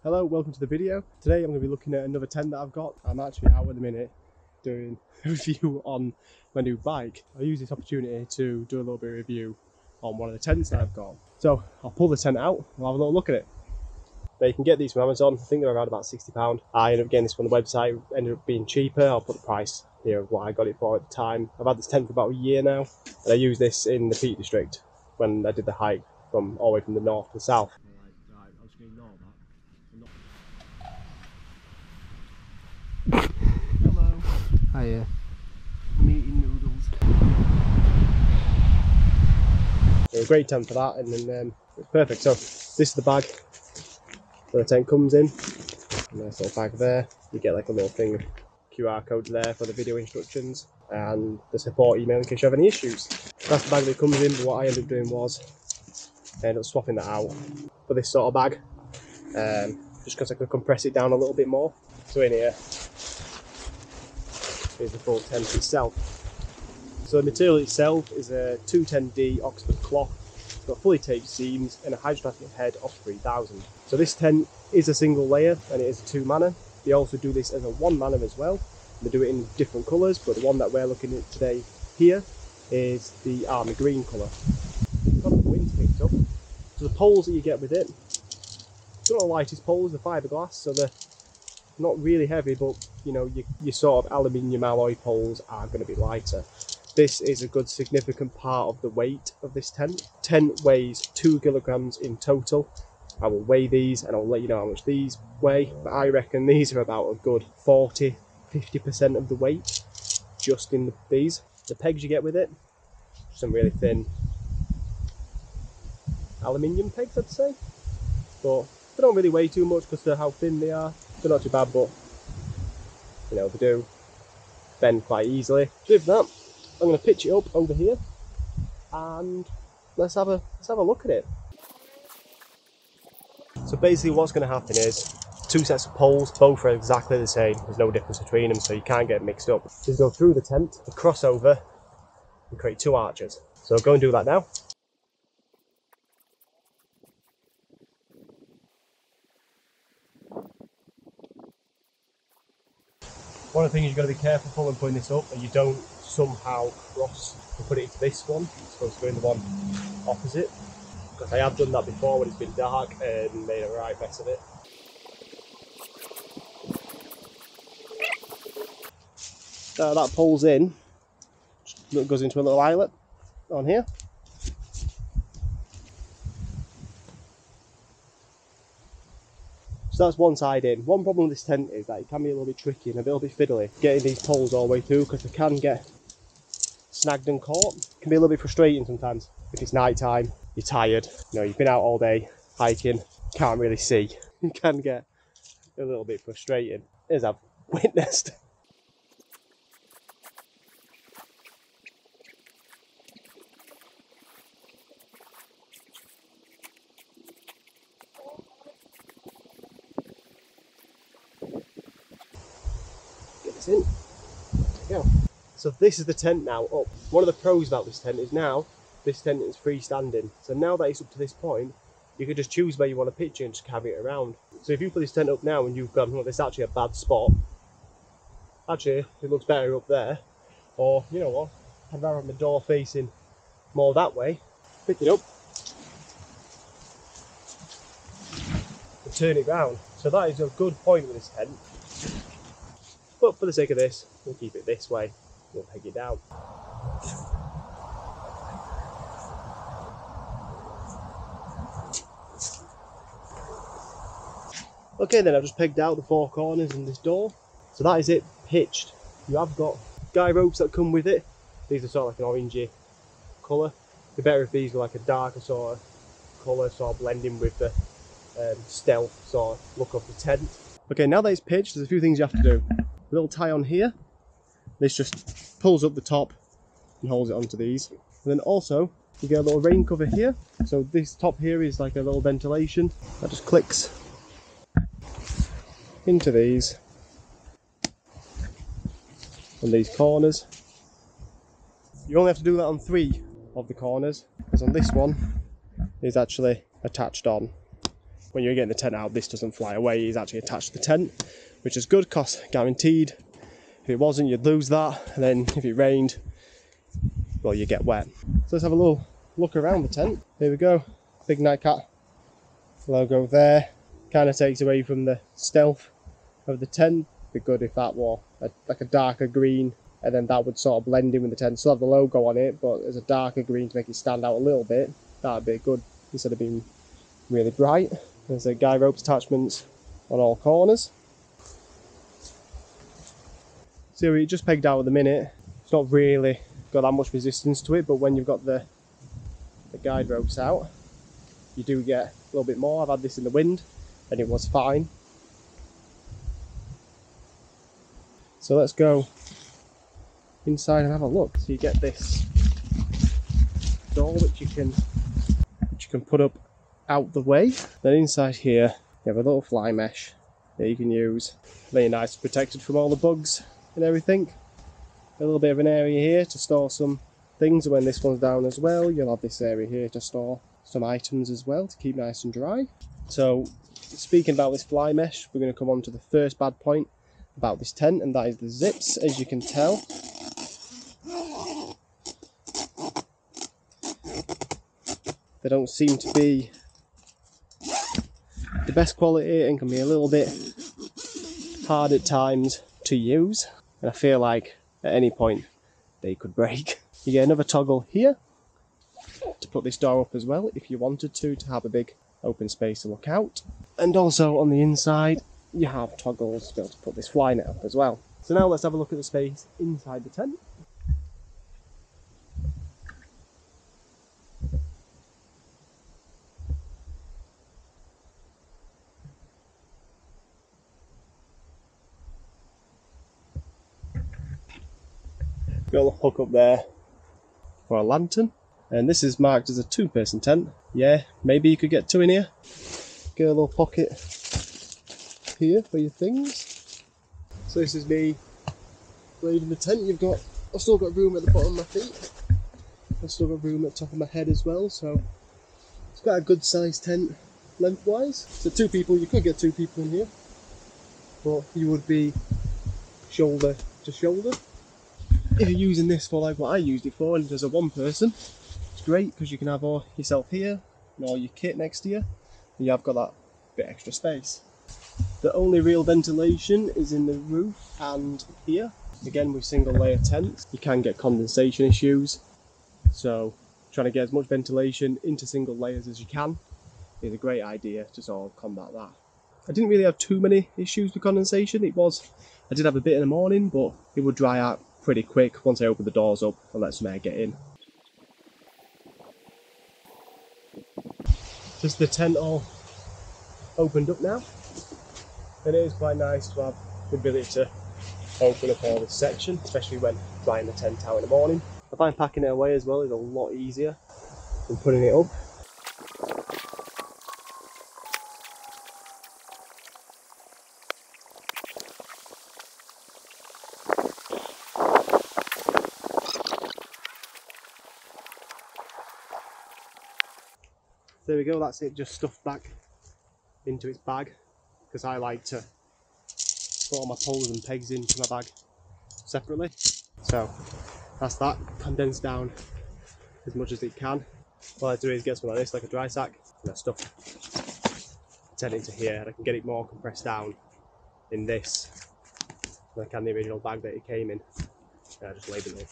Hello, welcome to the video. Today I'm going to be looking at another tent that I've got. I'm actually out at the minute doing a review on my new bike. I use this opportunity to do a little bit of review on one of the tents that I've got. So I'll pull the tent out, we'll have a little look at it. Now you can get these from Amazon, I think they're around about £60. I ended up getting this from the website, ended up being cheaper. I'll put the price here of what I got it for at the time. I've had this tent for about a year now, and I used this in the Peak District when I did the hike from all the way from the north to the south. Right, I'm just going to ignore that. Hello. Hiya. I'm eating noodles. They're a great tent for that, and then it's perfect. So this is the bag that the tent comes in. A nice little bag there. You get like a little thing, QR code there for the video instructions, and the support email in case you have any issues. That's the bag that it comes in, but what I ended up doing was I ended up swapping that out for this sort of bag, just because I could compress it down a little bit more. So in here is the full tent itself. So the material itself is a 210D Oxford cloth. It's got fully taped seams and a hydrostatic head of 3000. So this tent is a single layer and it is a 2-manner. They also do this as a 1-manner as well. They do it in different colours, but the one that we're looking at today here is the army green colour. Got the wind's picked up. So the poles that you get with it, it's not the lightest poles, the fiberglass, so they're not really heavy, but you know, your sort of aluminium alloy poles are going to be lighter. This is a good significant part of the weight of this tent. Tent weighs 2 kilograms in total. I will weigh these and I'll let you know how much these weigh, but I reckon these are about a good 40–50% of the weight just in these. The pegs you get with it, some really thin aluminium pegs I'd say, but they don't really weigh too much because of how thin they are. They're not too bad, but you know, they do bend quite easily. So with that, I'm going to pitch it up over here and let's have a look at it. So basically what's going to happen is 2 sets of poles, both are exactly the same. There's no difference between them, so you can't get mixed up. Just go through the tent, cross over and create 2 arches. So go and do that now. One of the things you've got to be careful for when putting this up, and you don't somehow cross and put it into this one. It's supposed to go in the one opposite, because I have done that before when it's been dark and made a right mess of it. That pulls in, goes into a little eyelet on here. So that's one side in. One problem with this tent is that it can be a little bit tricky and a little bit fiddly getting these poles all the way through, because they can get snagged and caught. It can be a little bit frustrating sometimes. If it's night time, you're tired, you know, you've been out all day hiking, can't really see. It can get a little bit frustrating, as I've witnessed. Get this in. There we go. So this is the tent now up. One of the pros about this tent is now this tent is freestanding. So now that it's up to this point, you can just choose where you want to pitch it and just carry it around. So if you put this tent up now and you've gone, well, this is actually a bad spot, actually it looks better up there, or you know what, I'd rather have my door facing more that way, pick it up and turn it round. So that is a good point with this tent, but for the sake of this, we'll keep it this way. We'll peg it down. Okay, then I've just pegged out the 4 corners and this door. So that is it pitched. You have got guy ropes that come with it. These are sort of like an orangey colour. It'd be better if these were like a darker sort of colour, sort of blending with the stealth sort of look of the tent. Okay, now that it's pitched, there's a few things you have to do. A little tie on here. This just pulls up the top and holds it onto these. And then also you get a little rain cover here. So this top here is like a little ventilation that just clicks into these on these corners. You only have to do that on 3 of the corners, because on this one is actually attached on. when you're getting the tent out, this doesn't fly away. It's actually attached to the tent, which is good, cost guaranteed. If it wasn't, you'd lose that, and then if it rained, well, you get wet. So let's have a little look around the tent. Here we go, big NightCat logo there. Kind of takes away from the stealth of the tent. Be good if that were like a darker green, and then that would sort of blend in with the tent. Still have the logo on it, but as a darker green to make it stand out a little bit. That'd be good instead of being really bright. There's a guy ropes attachments on all corners. See, we just pegged out at the minute. It's not really got that much resistance to it, but when you've got the guide ropes out, you do get a little bit more. I've had this in the wind and it was fine. So let's go inside and have a look. So you get this door which you can put up out the way. Then inside here you have a little fly mesh that you can use. Very nice, protected from all the bugs and everything. A little bit of an area here to store some things. When this one's down as well, you'll have this area here to store some items as well to keep nice and dry. So speaking about this fly mesh, we're going to come on to the first bad point about this tent, and that is the zips. As you can tell, they don't seem to be the best quality and can be a little bit hard at times to use, and I feel like at any point they could break. You get another toggle here to put this door up as well if you wanted to have a big open space to look out, and also on the inside you have toggles to be able to put this fly net up as well. So now let's have a look at the space inside the tent. Got a hook up there for a lantern, and this is marked as a 2-person tent. Yeah, maybe you could get 2 in here. Get a little pocket here for your things. So this is me laid in the tent. I've still got room at the bottom of my feet. I've still got room at the top of my head as well, so it's quite a good sized tent lengthwise. So 2 people, you could get 2 people in here, but you would be shoulder to shoulder. If you're using this for like what I used it for, and as a 1 person, it's great because you can have all yourself here and all your kit next to you, and you have got that bit extra space. The only real ventilation is in the roof and here. Again, with single layer tents, you can get condensation issues, so trying to get as much ventilation into single layers as you can is a great idea to sort of combat that. I didn't really have too many issues with condensation. I did have a bit in the morning, but it would dry out pretty quick once I opened the doors up and let some air get in. Just the tent all opened up now, and it is quite nice to have the ability to open up all this section, especially when drying the tent out in the morning. I find packing it away as well is a lot easier than putting it up. There we go, that's it, just stuffed back into its bag, because I like to put all my poles and pegs into my bag separately. So that's that, condensed down as much as it can. What I do is get something like this, like a dry sack, and I stuff the tent into here, and I can get it more compressed down in this than I can the original bag that it came in. And I just label it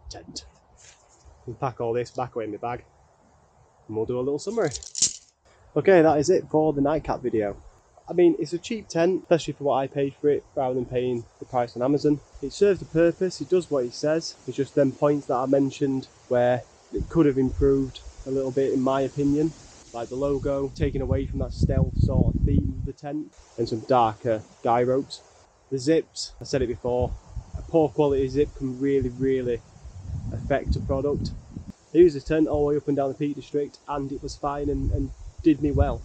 tent. And pack all this back away in my bag, and we'll do a little summary. Okay, that is it for the NightCat video. I mean, it's a cheap tent, especially for what I paid for it, rather than paying the price on Amazon. It serves a purpose, it does what it says. It's just them points that I mentioned where it could have improved a little bit in my opinion. Like the logo, taking away from that stealth sort of theme of the tent, and some darker guy ropes. The zips, I said it before, a poor quality zip can really affect a product. I used this tent all the way up and down the Peak District and it was fine and did me well.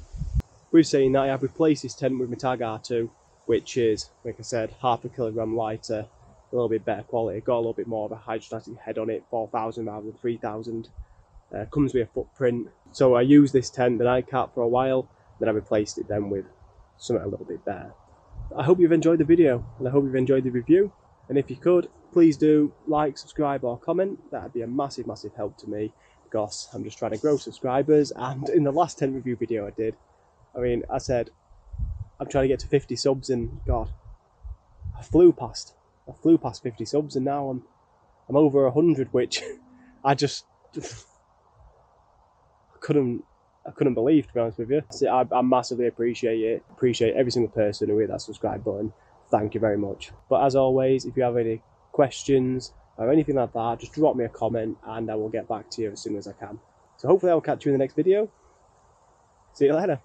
With saying that, I have replaced this tent with my Tag R2, which is, like I said, half a kilogram lighter, a little bit better quality, got a little bit more of a hydrostatic head on it, 4,000 rather than 3,000. Comes with a footprint. So I used this tent, the NightCat, for a while. Then I replaced it then with something a little bit better. I hope you've enjoyed the video, and I hope you've enjoyed the review. And if you could, please do like, subscribe or comment. That'd be a massive, massive help to me, because I'm just trying to grow subscribers. And in the last tent review video I did, I mean, I said I'm trying to get to 50 subs, and God, I flew past 50 subs, and now I'm over 100, which I just couldn't believe, to be honest with you. So I massively appreciate it. Appreciate every single person who hit that subscribe button. Thank you very much. But as always, if you have any questions or anything like that, just drop me a comment and I will get back to you as soon as I can. So hopefully I'll catch you in the next video. See you later.